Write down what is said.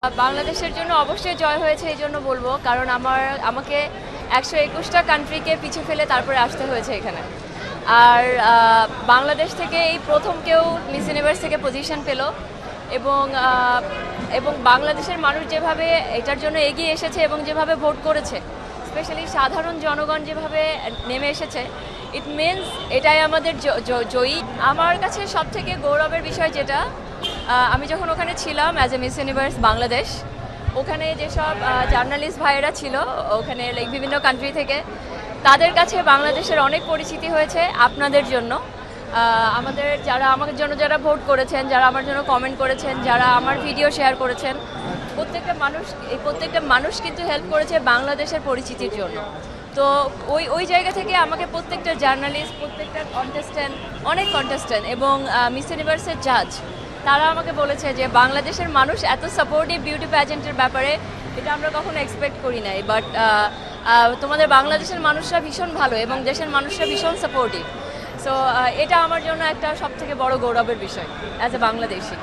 বাংলাদেশের জন্য অবশ্যই জয় হয়েছে এই জন্য বলবো, কারণ আমাকে 121টা কান্ট্রিকে পিছু ফেলে তারপরে আসতে হয়েছে এখানে। আর বাংলাদেশ থেকে এই প্রথম কেউ মিস ইউনিভার্স থেকে পজিশন পেল, এবং এবং বাংলাদেশের মানুষ যেভাবে এটার জন্য এগিয়ে এসেছে এবং যেভাবে ভোট করেছে, স্পেশালি সাধারণ জনগণ যেভাবে নেমে এসেছে, ইট মিনস এটাই আমাদের জয়ী। আমার কাছে সবথেকে গৌরবের বিষয় যেটা, আমি যখন ওখানে ছিলাম as a miss universe Bangladesh, ওখানে যেসব জার্নালিস্ট ভাইয়েরা ছিল ওখানে বিভিন্ন কান্ট্রি থেকে, তাদের কাছে বাংলাদেশের অনেক পরিচিতি হয়েছে আপনাদের জন্য। আমাদের আমার জন্য যারা ভোট করেছেন, যারা আমার জন্য কমেন্ট করেছেন, যারা আমার ভিডিও শেয়ার করেছেন, প্রত্যেকটা মানুষ কিন্তু হেল্প করেছে বাংলাদেশের পরিচিতির জন্য। তো ওই জায়গা থেকে আমাকে প্রত্যেকটা জার্নালিস্ট, প্রত্যেকটা অনেক কন্টেস্ট্যান্ট এবং মিস ইউনিভার্সের জাজ, তারা আমাকে বলেছে যে বাংলাদেশের মানুষ এত সাপোর্টিভ বিউটি প্যাজেন্টের ব্যাপারে এটা আমরা কখনো এক্সপেক্ট করি নাই, বাট তোমাদের বাংলাদেশের মানুষরা ভীষণ ভালো এবং দেশের মানুষরা ভীষণ সাপোর্টিভ। সো এটা আমার জন্য একটা সবথেকে বড় গৌরবের বিষয় অ্যাজ এ বাংলাদেশি।